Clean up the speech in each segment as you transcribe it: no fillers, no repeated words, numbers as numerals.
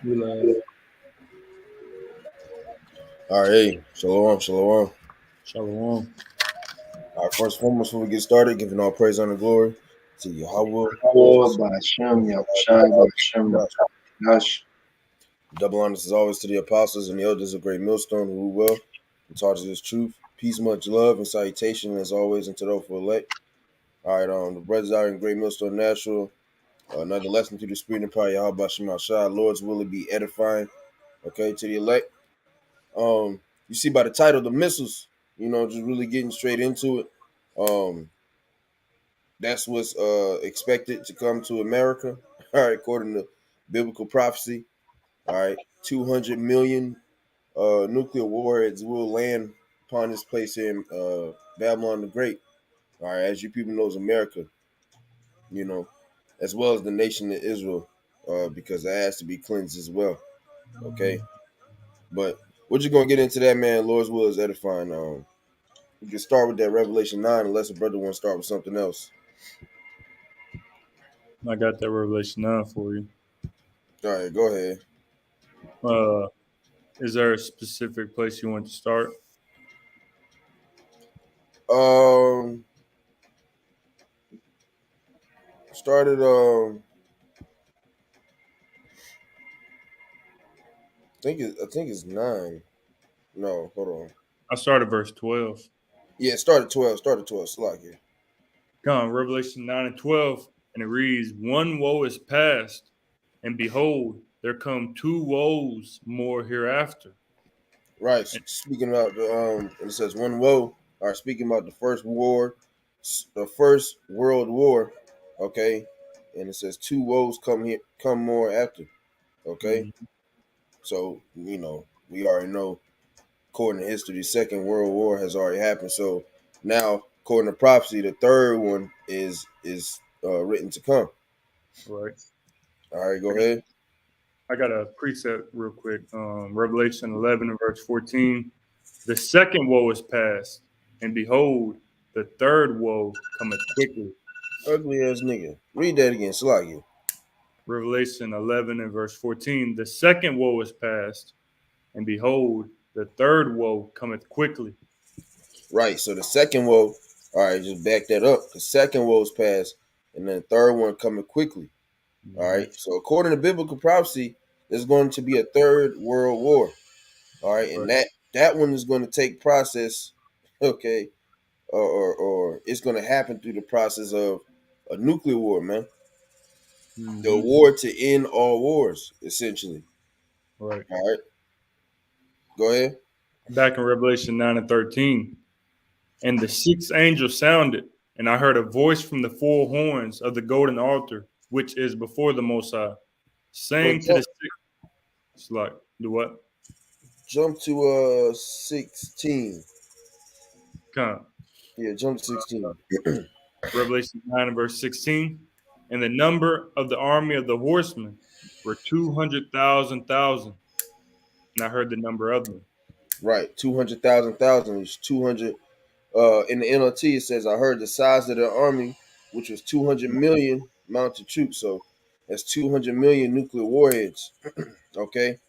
We love. All right, hey, shalom, shalom. Shalom. All right, first and foremost, before we get started, giving all praise and glory to Yahweh, Lord, Ba'ashem, Yahushai, Ba'ashem, Nash. double honors as always to the apostles and the elders of Great Millstone who rule well and taught us this truth. Peace, much love, and salutation as always unto those for elect. All right, the brothers out in Great Millstone Natural, another lesson through the Spirit and power of Yahweh Shema Shai. Lord's will it be edifying, okay, to the elect. You see by the title, the missiles, just really getting straight into it. Um, That's what's expected to come to America. All right, according to biblical prophecy. All right, 200 million nuclear warheads will land upon this place in Babylon the Great. All right, as you people knows, America, you know, as well as the nation of Israel, because it has to be cleansed as well. Okay, but we're just gonna get into that, man. Lord's will is edifying. We can start with that Revelation 9, unless a brother want to start with something else. I got that Revelation 9 for you. All right, go ahead. Uh, is there a specific place you want to start? Um, Started. I think it's 9. No, hold on. I started verse 12. Yeah, started 12. Started 12. Slack here. Come, Revelation 9 and 12. And it reads, One woe is past, and behold, there come two woes more hereafter. Right. And, Speaking about and it says one woe. All right. Speaking about the first war, the first world war. Okay, and it says two woes come more after. Okay, mm, so we already know, according to history, the Second World War has already happened. So now, according to prophecy, the third one is written to come. right. All right, I go got, ahead. I got a preset real quick. Revelation 11 and verse 14. The second woe is past, and behold, the third woe cometh quickly. Ugly ass nigga. Read that again, Salaki. Revelation 11 and verse 14. The second woe is past, and behold, the third woe cometh quickly. Right. So the second woe, all right, just back that up. The second woe is passed, and then the third one coming quickly. All Mhm. right. So according to biblical prophecy, there's going to be a third world war. All right, and Right. that one is going to take process, okay, or it's going to happen through the process of a nuclear war, man. The Hmm. war to end all wars, essentially. Right. All right. Go ahead. Back in Revelation 9 and 13. And the sixth angel sounded, and I heard a voice from the four horns of the golden altar, which is before the Most High, Well, saying to the jump, sixth, it's like, the what? jump to 16. Come. Yeah, jump to 16. Revelation 9 and verse 16. And the number of the army of the horsemen were 200,000. And I heard the number of them. Right, 200,000 is 200. In the NLT, it says, I heard the size of the army, which was 200 million mounted troops. So that's 200 million nuclear warheads. Okay,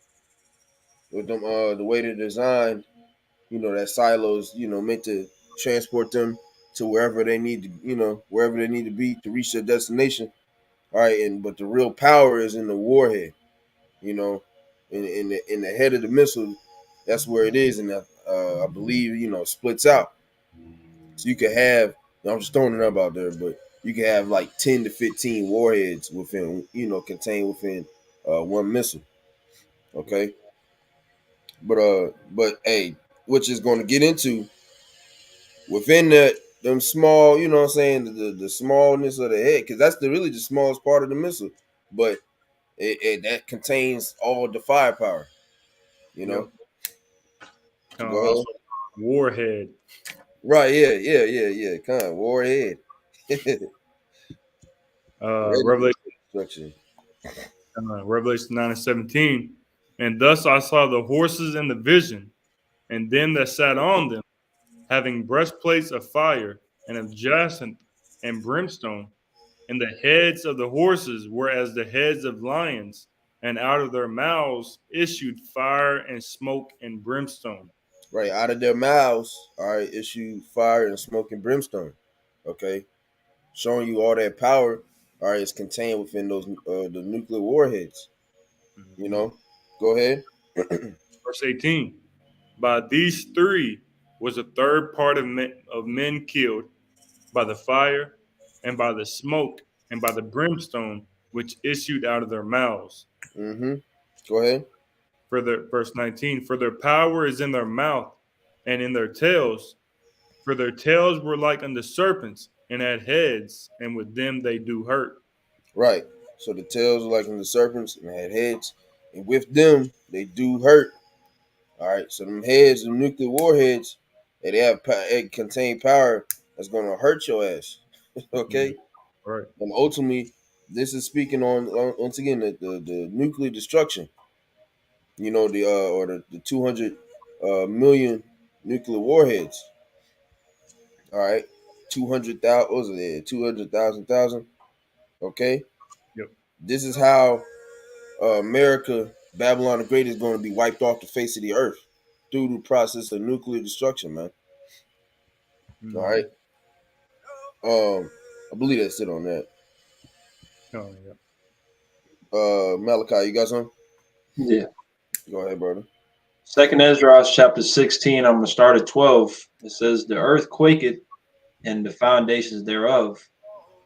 with them, the way they're designed, that silos, meant to transport them to wherever they need to, wherever they need to be to reach their destination. All right, and but the real power is in the warhead, you know, in the head of the missile. That's where it is, and I believe splits out. So you could have, I'm just throwing it up out there, but you could have like 10 to 15 warheads within, contained within one missile. Okay, but hey, which is going to get into within them small, what I'm saying, the smallness of the head, because that's really the smallest part of the missile, but that contains all the firepower. You know, Yep. go ahead. Also, Warhead. Right? Yeah, yeah, yeah, yeah. Kind of warhead. Ready for Revelation, destruction. Revelation 9 and 17. And thus I saw the horses in the vision, and them that sat on them, having breastplates of fire and of jacinth and brimstone, and the heads of the horses were as the heads of lions, and out of their mouths issued fire and smoke and brimstone. Right, out of their mouths, all right, issue fire and smoke and brimstone. Okay, showing you all that power, all right, is contained within those the nuclear warheads. You Mhm. know, go ahead. Verse 18. By these three was a third part of men killed by the fire and by the smoke and by the brimstone which issued out of their mouths. Mm-hmm. Go ahead. For their verse 19, for their power is in their mouth and in their tails, for their tails were like unto serpents and had heads, and with them they do hurt. Right. So the tails are like the serpents and had heads, and with them they do hurt. All right. So them heads, them nuclear warheads, they have they contain power that's gonna hurt your ass. Mhm. Okay. Right. And ultimately, this is speaking on once again the nuclear destruction. You know or the 200 million nuclear warheads. All right. 200,000. What was it? 200,000. Okay. Yep. This is how America, Babylon the Great, is going to be wiped off the face of the earth through the process of nuclear destruction, man. All right. Mhm. I believe that's it on that. Oh, yeah. Malachi, you got something? Yeah. Go ahead, brother. Second Ezra chapter 16, I'm gonna start at 12. It says, the earth quaketh and the foundations thereof.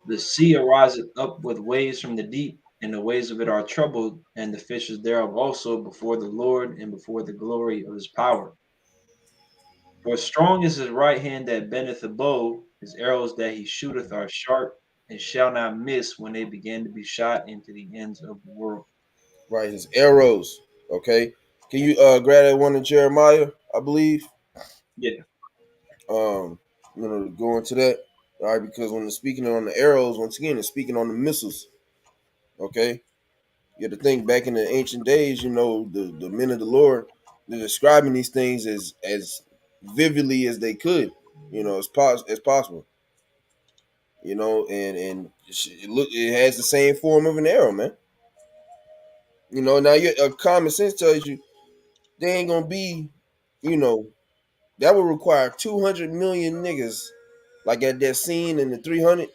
The sea ariseth up with waves from the deep, and the waves of it are troubled, and the fishes thereof also before the Lord and before the glory of his power. For strong is his right hand that bendeth the bow, his arrows that he shooteth are sharp, and shall not miss when they begin to be shot into the ends of the world. Right, his arrows. Okay. Can you grab that one in Jeremiah, I believe? Yeah. I'm gonna go into that. All right, because when it's speaking on the arrows, once again, it's speaking on the missiles. Okay. You have to think back in the ancient days, you know, the men of the Lord, they're describing these things as vividly as they could, you know, as possible, you know, and it has the same form of an arrow, man. You know, now common sense tells you they ain't gonna be, you know, that would require 200 million niggas, like at that scene in the 300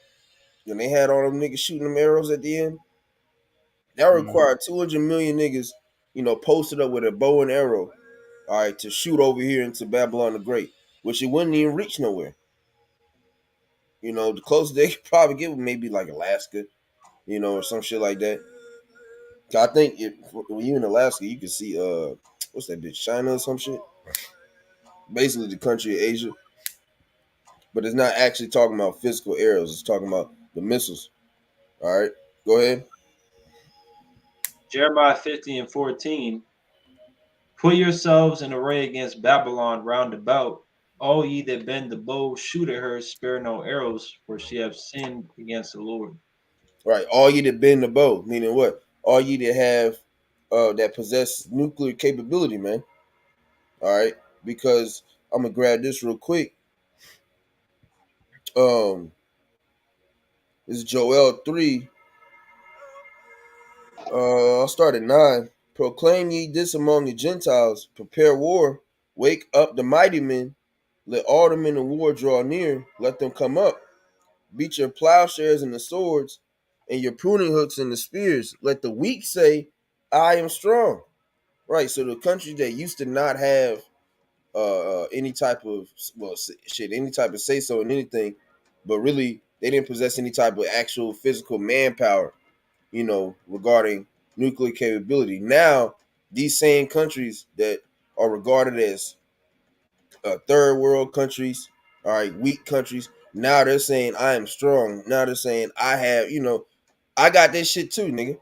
when they had all them niggas shooting them arrows at the end. That would Mhm. require 200 million niggas, you know, posted up with a bow and arrow, all right, to shoot over here into Babylon the Great, which it wouldn't even reach nowhere. You know, the closest they could probably get would maybe like Alaska, you know, or some shit like that. I think when you in Alaska, you can see what's that bitch, China or some shit. Basically, the country of Asia, but it's not actually talking about physical arrows. It's talking about the missiles. All right, go ahead. Jeremiah 50 and 14. Put yourselves in array against Babylon round about. All ye that bend the bow, shoot at her, spare no arrows, for she hath sinned against the Lord. All right, all ye that bend the bow, meaning what? All ye that have that possess nuclear capability, man. All right, because I'm gonna grab this real quick. Um, this is Joel 3. I'll start at 9. Proclaim ye this among the Gentiles, prepare war, wake up the mighty men, let all the men of war draw near, let them come up. Beat your plowshares and the swords, and your pruning hooks and the spears. Let the weak say, I am strong. Right, so the countries that used to not have any type of any type of say so in anything, but really they didn't possess any type of actual physical manpower, you know, regarding nuclear capability. Now, these same countries that are regarded as third world countries, all right, weak countries, now they're saying I am strong. Now they're saying I have, you know, I got this shit too, nigga.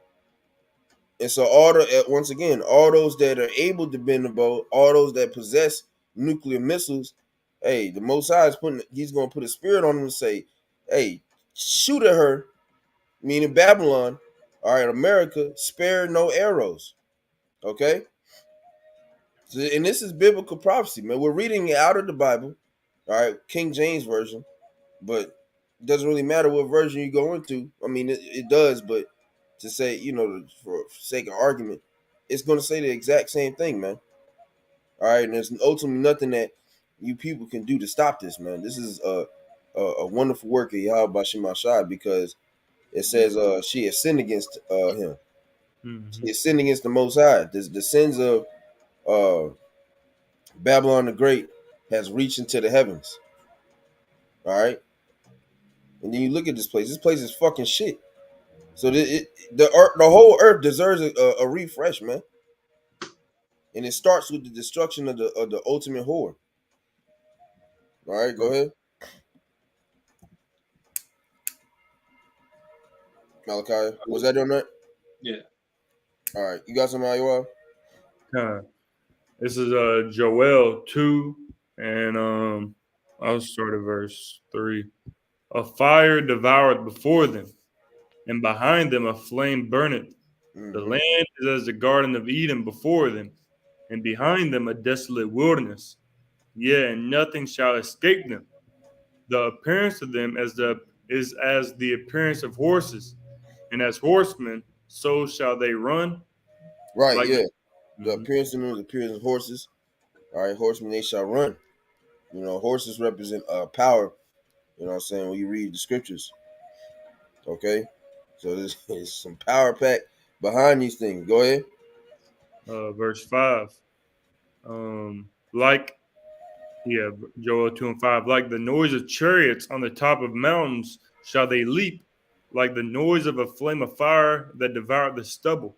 And so all the once again, all those that are able to bend the bow, all those that possess nuclear missiles, hey, the Most High is he's gonna put a spirit on them and say, hey, shoot at her, meaning Babylon, all right, America, spare no arrows. Okay? So, and this is biblical prophecy, man. We're reading it out of the Bible, all right, King James Version, but it doesn't really matter what version you go into. I mean, it does, but to say, for sake of argument, it's going to say the exact same thing, man. All right, and there's ultimately nothing that you people can do to stop this, man. This is a wonderful work of Yahweh Shemashai, because it says she has sinned against him. She has sinned against the Most High. The sins of uh, Babylon the Great has reached into the heavens. All right, and then you look at this place. This place is fucking shit. So the whole earth deserves a refresh, man. And it starts with the destruction of the ultimate whore. All right, go ahead, Malachi. Was that on that? Yeah. All right, you got something, Iowa? This is Joel 2, and I'll start at verse 3. A fire devoured before them, and behind them a flame burneth. The land is as the Garden of Eden before them, and behind them a desolate wilderness. Yea, and nothing shall escape them. The appearance of them is as the appearance of horses, and as horsemen, so shall they run. Right, Like, yeah. The appearance of them is the appearance of horses. All right, horsemen, they shall run. Horses represent power. You know what I'm saying? When you read the scriptures. Okay? So there's some power pack behind these things. Go ahead. Verse 5. Joel 2 and 5. Like the noise of chariots on the top of mountains shall they leap, like the noise of a flame of fire that devoured the stubble,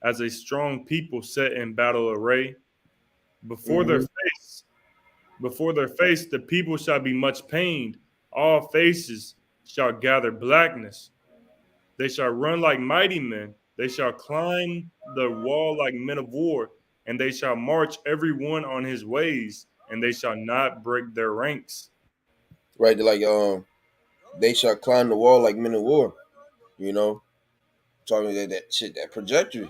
as a strong people set in battle array. Before their face, the people shall be much pained. All faces shall gather blackness. They shall run like mighty men. They shall climb the wall like men of war, and they shall march every one on his ways, and they shall not break their ranks. Right, like they shall climb the wall like men of war. Talking that shit, that trajectory.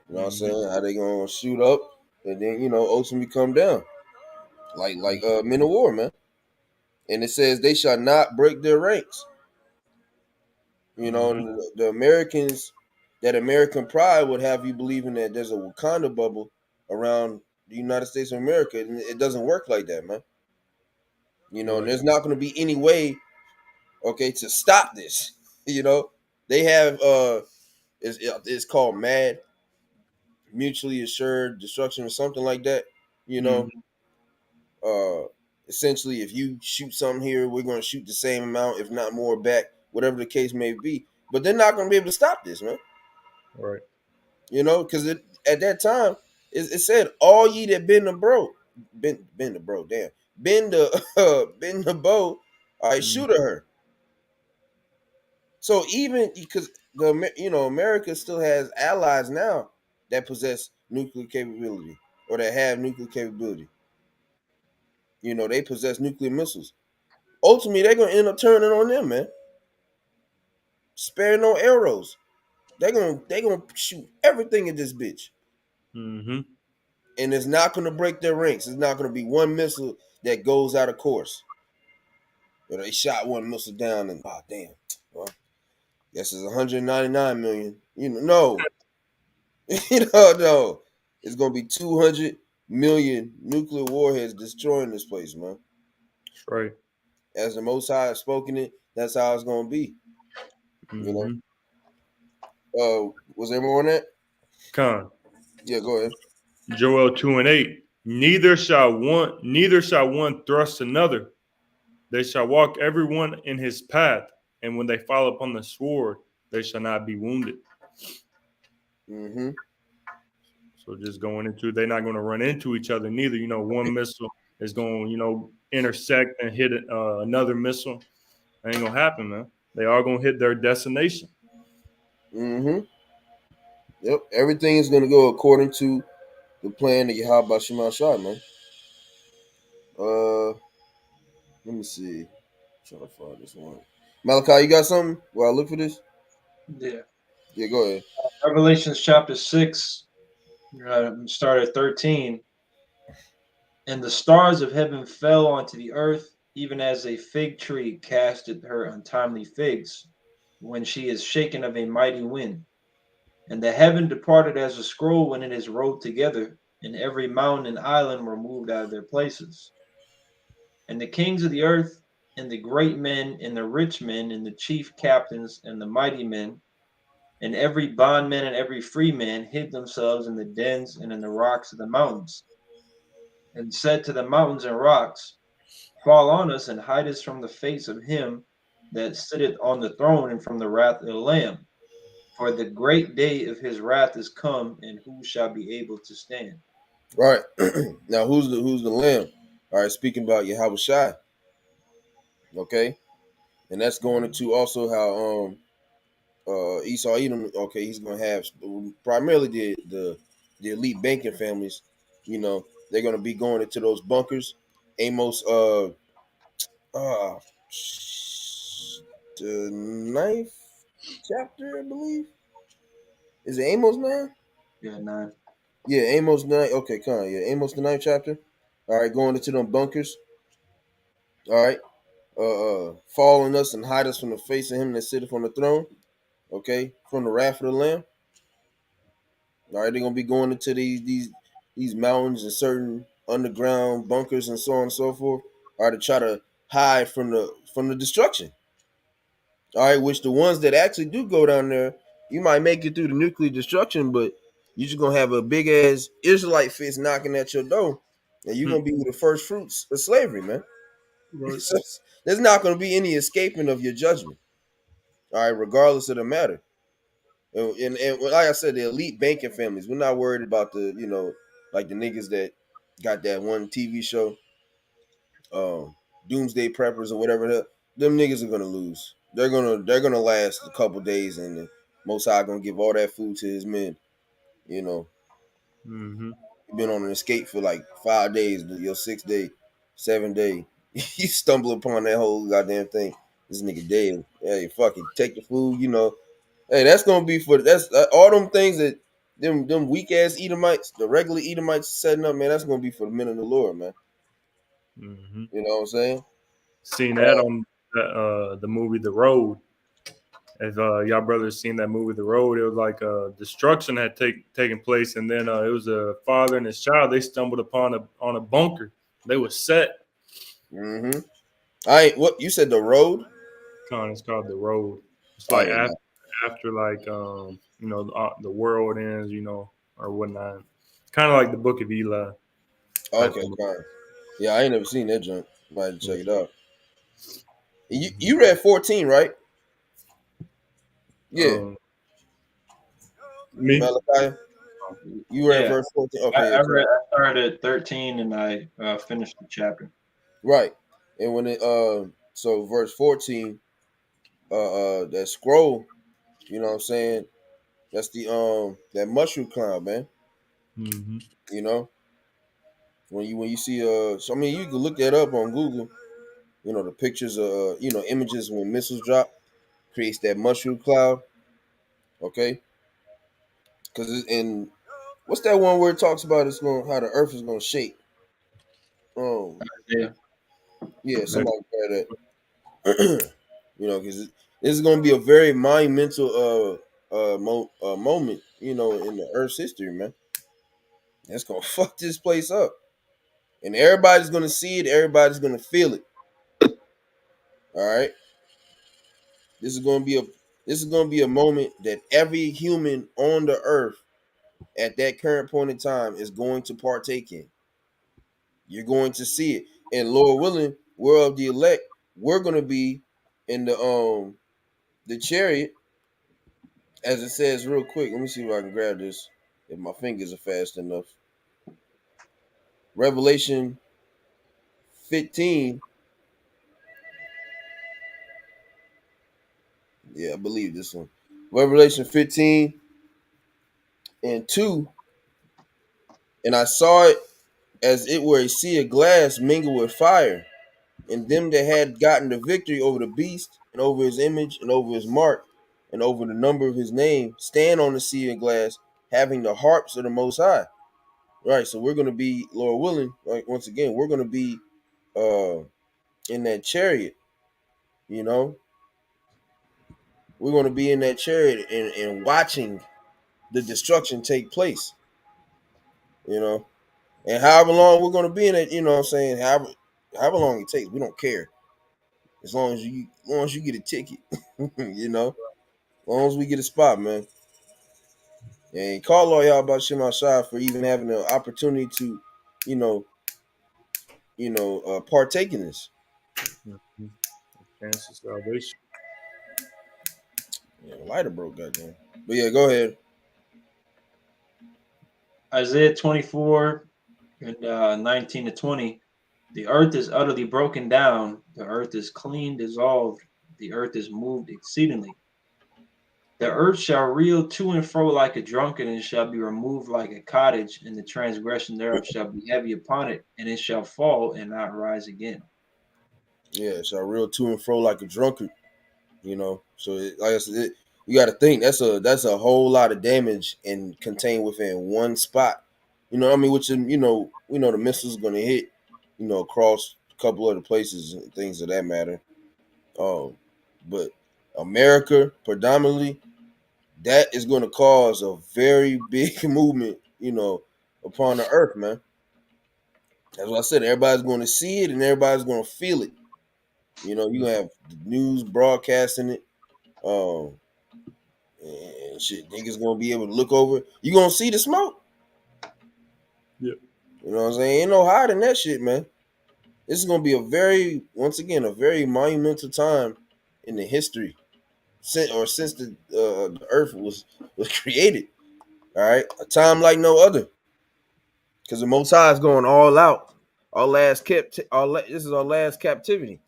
You know what I'm saying? How they gonna shoot up and then ultimately come down, like men of war, man. And it says they shall not break their ranks. The Americans, that American pride would have you believing that there's a Wakanda bubble around the United States of America, and it doesn't work like that, man. And there's not going to be any way, okay, to stop this. They have it's called MAD, mutually assured destruction, or something like that. Essentially, if you shoot something here, we're going to shoot the same amount, if not more, back, whatever the case may be. But they're not going to be able to stop this, man. Right. Because at that time, it said, all ye that bend the bow, bend the bow, all right, shoot at her. So even because America still has allies now that possess nuclear capability, or that have nuclear capability. They possess nuclear missiles. Ultimately, they're gonna end up turning on them, man. Spare no arrows. They're gonna shoot everything at this bitch. And it's not gonna break their ranks. It's not gonna be one missile that goes out of course. They shot one missile down and damn. Well, guess it's 199 million. No. No. It's gonna be 200 million nuclear warheads destroying this place, man. That's right. As the Most High has spoken it, that's how it's gonna be. Was there more on that? Con. Yeah, go ahead. Joel 2 and 8. Neither shall one thrust another. They shall walk every one in his path, and when they fall upon the sword, they shall not be wounded. So just going into, they're not going to run into each other neither. One missile is going, intersect and hit another missile. That ain't going to happen, man. They are going to hit their destination. Yep, everything is going to go according to the plan that Yahweh Shemashai, man. Let me see. Trying to find this one. Malachi, you got something? While I look for this? Yeah. Yeah, go ahead. Revelations chapter 6, start at 13. And the stars of heaven fell onto the earth, even as a fig tree casteth her untimely figs, when she is shaken of a mighty wind. And the heaven departed as a scroll when it is rolled together, and every mountain and island were moved out of their places. And the kings of the earth, and the great men, and the rich men, and the chief captains, and the mighty men, and every bondman and every free man hid themselves in the dens and in the rocks of the mountains, and said to the mountains and rocks, fall on us and hide us from the face of him that sitteth on the throne and from the wrath of the Lamb. For the great day of his wrath is come, and who shall be able to stand? Right. Now who's the lamb? All right, speaking about Yahweh Shai, okay? And that's going into also how Esau Edom, okay, he's gonna have primarily the elite banking families, you know, they're gonna be going into those bunkers. Amos uh the ninth chapter, I believe. Is it Amos 9? Yeah, 9. Yeah, Amos 9. Okay, come on, yeah, Amos the ninth chapter. All right, going into them bunkers. All right. Fall on us and hide us from the face of him that sitteth on the throne. Okay, from the wrath of the Lamb. All right, they're gonna be going into these mountains and certain underground bunkers and so on and so forth. All right, to try to hide from the destruction. All right, which the ones that actually do go down there, you might make it through the nuclear destruction, but you're just gonna have a big ass Israelite fist knocking at your door, and you're gonna be the first fruits of slavery, man. Right. So, there's not gonna be any escaping of your judgment. All right, regardless of the matter. And like I said, the elite banking families, we're not worried about the, like the niggas that got that one TV show, Doomsday Preppers or whatever. Them niggas are gonna lose. They're gonna last a couple days, and the Most High gonna give all that food to his men. You know, Mm-hmm. you've been on an escape for like 5 days, your 6 day, 7 day. You stumble upon that whole goddamn thing. This nigga dead. Hey, fuck it, take the food. Hey, that's gonna be for that's all them things that them weak ass Edomites, the regular Edomites setting up, man. That's gonna be for the men of the Lord, man. Mm-hmm. You know what I'm saying? Seen that on the movie The Road. If y'all brothers seen that movie The Road, it was like destruction had taken place, and then it was a father and his child. They stumbled upon a bunker. They were set. Mm-hmm. I ain't what you said. The road. It's called The Road. It's Oh like yeah, no. after like the world ends, or whatnot. Kind of like the Book of Eli type Okay, of movie. fine. Yeah, I ain't never seen that junk. Might have to check it Mhm. out. You read 14, right? Yeah, Um, me? Malachi. You read Yeah, verse 14. I, Okay, yeah, I fine. read. I started at 13 and I finished the chapter. Right. And when it so verse 14, that scroll, you know what I'm saying? That's the that mushroom cloud, man. Mm-hmm. You know, when you see so I mean you can look that up on Google. The pictures of images when missiles drop creates that mushroom cloud. Okay, because in what's that one where it talks about it's going how the earth is going to shake. Yeah. Yeah, somebody read that. Because this is going to be a very monumental moment. In the Earth's history, man. It's going to fuck this place up, and everybody's going to see it. Everybody's going to feel it. All right. This is going to be a moment that every human on the earth at that current point in time is going to partake in. You're going to see it, and Lord willing, we're of the elect. We're going to be in the chariot, as it says real quick. Let me see if I can grab this. If my fingers are fast enough. Revelation 15. Yeah, I believe this one. Revelation 15 and 2. And I saw it as it were a sea of glass mingled with fire. And them that had gotten the victory over the beast and over his image and over his mark and over the number of his name stand on the sea of glass, having the harps of the Most High. Right, so we're gonna be, Lord willing, like once again, we're gonna be in that chariot. You know, we're gonna be in that chariot and watching. the destruction take place. You know, and however long we're gonna be in it, you know what I'm saying, however long it takes, we don't care. As long as you get a ticket, you know, as long as we get a spot, man. And call all y'all about Shema Shah for even having the opportunity to, you know, partake in this. Mm-hmm. Chance of salvation. Yeah, the lighter broke, goddamn. But yeah, go ahead. Isaiah 24 and 19 to 20. The earth is utterly broken down. The earth is clean, dissolved. The earth is moved exceedingly. The earth shall reel to and fro like a drunkard, and shall be removed like a cottage, and the transgression thereof shall be heavy upon it, and it shall fall and not rise again. Yeah, it's a real to and fro like a drunkard, you know. So like I said, you got to think that's a whole lot of damage and contained within one spot. You know what I mean? Which we know the missile's going to hit, across a couple other places and things of that matter. But America predominantly, that is going to cause a very big movement, upon the earth, man. That's what I said. Everybody's going to see it and everybody's going to feel it. You have the news broadcasting it. Um, and shit, niggas gonna be able to look over. You gonna see the smoke. Yeah. You know what I'm saying? Ain't no hiding that shit, man. This is gonna be once again, a very monumental time in the history since the earth was created. All right, a time like no other, because the Most High is going all out. This is our last captivity,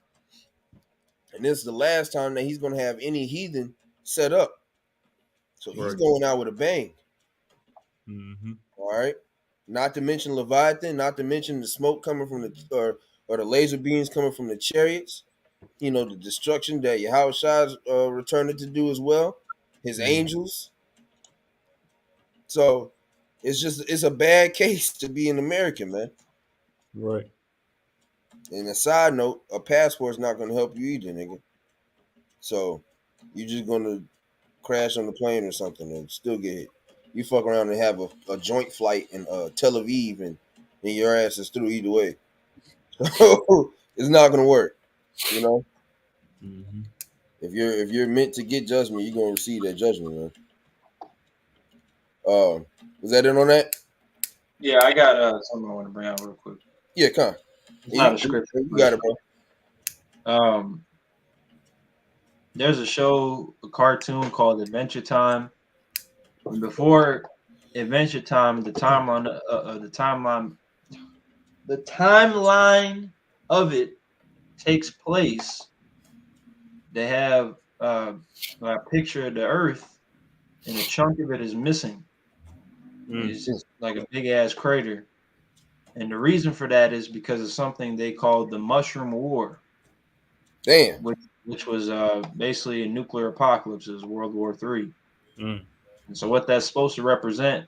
and this is the last time that he's gonna have any heathen set up. So he's Right. going out with a bang. Mm-hmm. All right. Not to mention Leviathan, not to mention the smoke coming from or the laser beams coming from the chariots. The destruction that Yahweh Shai's returned to do as well. His angels. So it's a bad case to be an American, man. Right. And a side note, a passport's not gonna help you either, nigga. So you're just gonna crash on the plane or something and still get hit. You fuck around and have a joint flight in Tel Aviv and your ass is through either way. So it's not gonna work. You know, Mm-hmm. if you're meant to get judgment, you're gonna receive that judgment, man. Was that it on that? Yeah, I got something I want to bring out real quick. Yeah, come. It's Yeah, not a scripture. you got it, bro. There's a show, a cartoon called Adventure Time. And before Adventure Time, the timeline of it takes place. They have a picture of the Earth, and a chunk of it is missing. It's just like a big ass crater. And the reason for that is because of something they called the Mushroom War. Damn. Which was basically a nuclear apocalypse. It was World War III. Mm. And so what that's supposed to represent,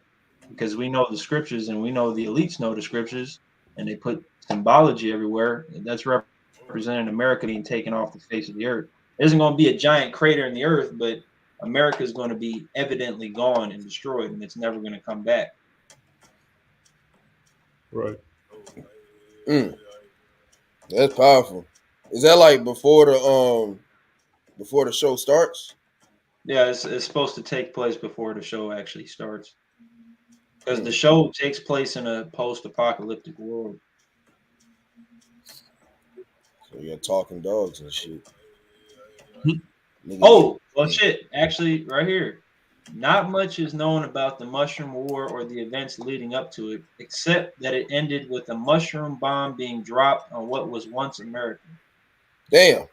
because we know the scriptures and we know the elites know the scriptures, and they put symbology everywhere, that's representing America being taken off the face of the earth. There isn't going to be a giant crater in the earth, but America is going to be evidently gone and destroyed, and it's never going to come back. Right. That's powerful. Is that like before the show starts? Yeah, it's supposed to take place before the show actually starts, because the show takes place in a post-apocalyptic world. So you got talking dogs and shit. Oh, well, shit. Actually, right here. Not much is known about the Mushroom War or the events leading up to it, except that it ended with a mushroom bomb being dropped on what was once America. Damn.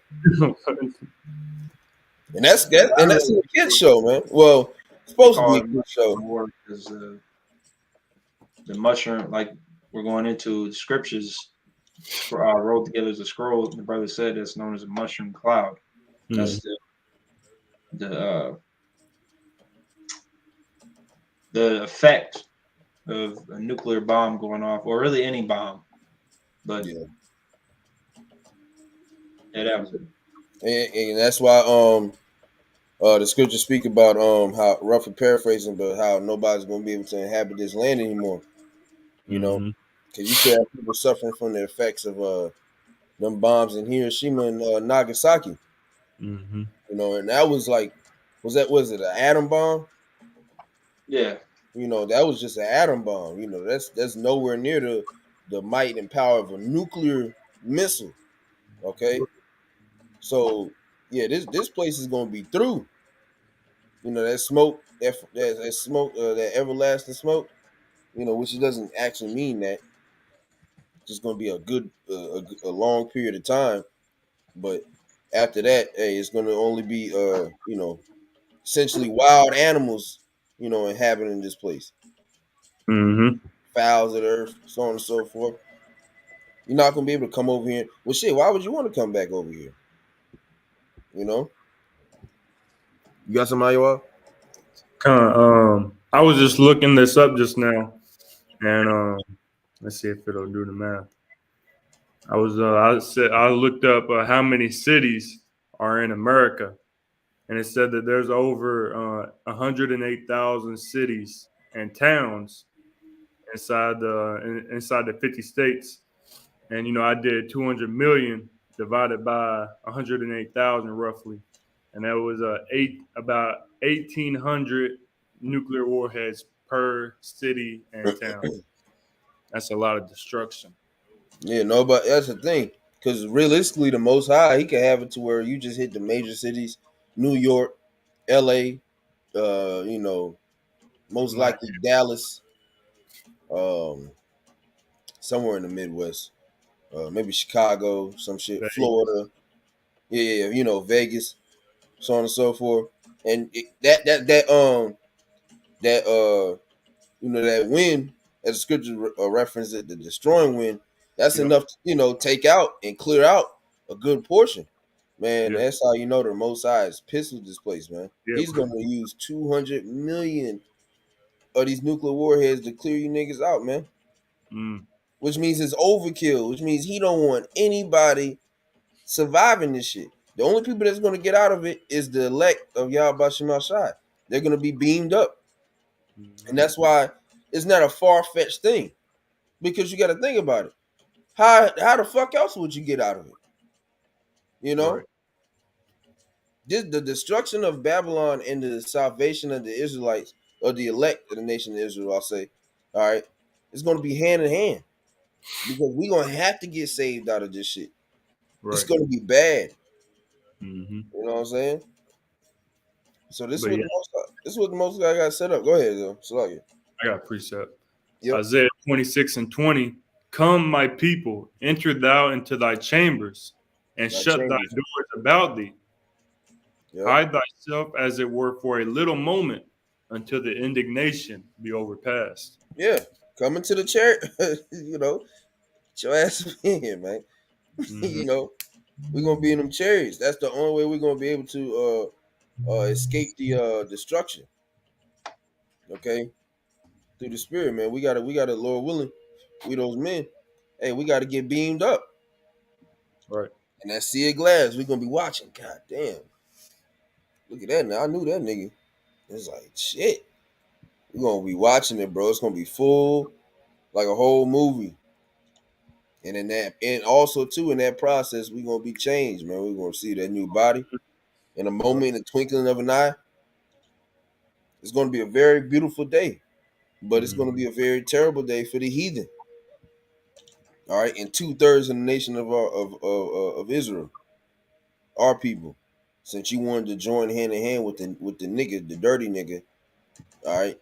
And that's a kid show, man. Well, it's supposed to be a kid show. War because the mushroom, like we're going into the scriptures, rolled together as a scroll. The brother said it's known as a mushroom cloud. That's the effect of a nuclear bomb going off, or really any bomb. But yeah, that was it. And that's why The scripture speak about how roughly paraphrasing, but how nobody's gonna be able to inhabit this land anymore. You know, Mm-hmm. because you still have people suffering from the effects of them bombs in Hiroshima and Nagasaki. Mm-hmm. You know, and that was like, was it an atom bomb? Yeah. You know, that was just an atom bomb. You know, that's nowhere near the might and power of a nuclear missile. Okay, so yeah, this place is gonna be through. You know, that smoke, that smoke, that everlasting smoke. You know, which it doesn't actually mean that. It's just gonna be a good, a long period of time. But after that, hey, it's gonna only be, you know, essentially wild animals, you know, inhabiting this place, Mm-hmm. fowls of the earth, so on and so forth. You're not gonna be able to come over here. Well, shit, why would you want to come back over here? You know, you got somebody you are? I was just looking this up just now, and let's see if it'll do the math. I looked up how many cities are in America, and it said that there's over 108,000 cities and towns inside the 50 states. And I did 200 million divided by 108,000 roughly, and that was about 1,800 nuclear warheads per city and town. That's a lot of destruction. Yeah, no, but that's the thing. Because realistically, the Most High, He can have it to where you just hit the major cities, New York, L.A., you know, most My, likely Dallas, um, somewhere in the Midwest, maybe Chicago, some shit, Florida, yeah, you know, Vegas, so on and so forth. And that you know, that wind, as the scripture reference it, the destroying wind, that's Yep. enough to, you know, take out and clear out a good portion. Man, Yeah. that's how you know the Most High is pissed with this place, man. Yeah. He's gonna use 200 million of these nuclear warheads to clear you niggas out, man. Mm, Which means it's overkill, which means he don't want anybody surviving this shit. The only people that's gonna get out of it is the elect of Yahweh Shai. They're gonna be beamed up. And mhm. that's why it's not a far-fetched thing. Because you gotta think about it. How the fuck else would you get out of it? You Right. know? The destruction of Babylon and the salvation of the Israelites, or the elect of the nation of Israel, I'll say, all right, it's gonna be hand in hand. Because we're gonna have to get saved out of this shit. It's Right. gonna be bad. Hmm. You know what I'm saying? So this is But what yeah, the most guy got set up. Go ahead, though. Salaki. I got a precept. Yep. Isaiah 26 and 20. Come, my people, enter thou into thy chambers, and Got shut thy chambers. doors about thee. Yep. Hide thyself as it were for a little moment until the indignation be overpast. Yeah. Coming to the chair, you know, get your ass in, man. Hmm. You know, we're gonna be in them chariots. That's the only way we're gonna be able to escape the destruction. Okay, through the spirit, man. We gotta, Lord willing, we those men. Hey, we gotta get beamed up, Right. and that sea of glass, we're gonna be watching. God damn, look at that now. I knew that nigga. It's like shit. We're gonna be watching it, bro. It's gonna be full, like a whole movie. And in that, and also too in that process, we're gonna be changed, man. We're gonna see that new body in a Right. moment, in the twinkling of an eye. It's gonna be a very beautiful day, but it's gonna Hmm. be a very terrible day for the heathen. All right, and 2/3 of the nation of of Israel, our people. Since you wanted to join hand in hand with the nigga, the dirty nigga, all right,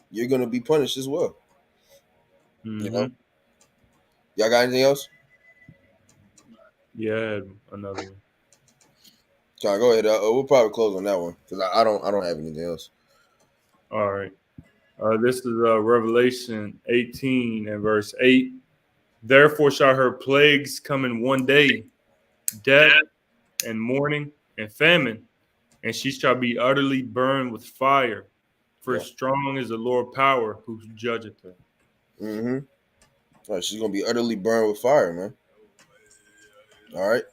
you're gonna be punished as well. You know, Hmm. y'all got anything else? Yeah, I had another one. Try go ahead. We'll probably close on that one because I don't have anything else. All right. This is Revelation 18 and verse 8. Therefore shall her plagues come in one day, death and mourning and famine, and she shall be utterly burned with fire. For Yeah. strong is the Lord power who judgeth her. Mm-hmm. All right, she's gonna be utterly burned with fire, man. All right,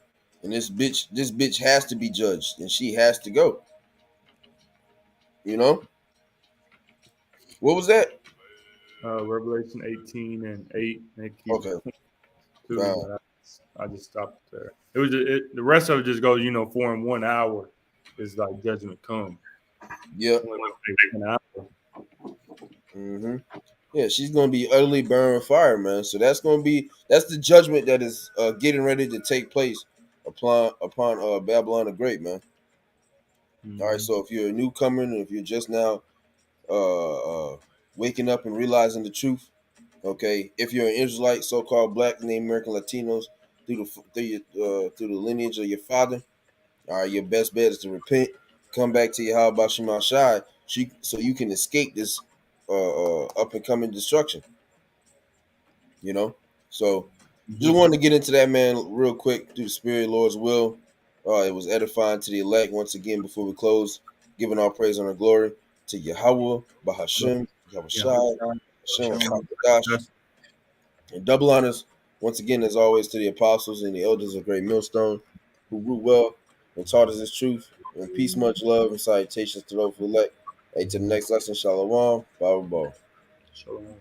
and this bitch has to be judged, and she has to go. You know, what was that? Revelation 18 and 8. They keep Okay, too, fine. but I just stopped there. It was the rest of it just goes, 4 in 1 hour is like judgment come. Yeah. Only an hour. Mm-hmm. Yeah, she's gonna be utterly burned with fire, man. So that's the judgment that is getting ready to take place upon Babylon the Great, man. All right. Mhm. So if you're a newcomer and if you're just now waking up and realizing the truth, okay. If you're an Israelite, so-called Black, Native American, Latinos through the lineage of your father, all right, your best bet is to repent, come back to Yahweh Shema Shai, so you can escape this up and coming destruction. You know, so just Mhm. wanted to get into that, man, real quick through the Spirit, Lord's will. It was edifying to the elect once again before we close, giving all praise and our glory to Yahweh, Bahashim, Yahweh Yeah. Shai, Hashem, Dash, and double honors once again, as always, to the apostles and the elders of Great Millstone who grew well and taught us this truth. And peace, much love, and salutations to those who elect. Hey, to the next lesson, Shalom, Baba Bo. Shalom.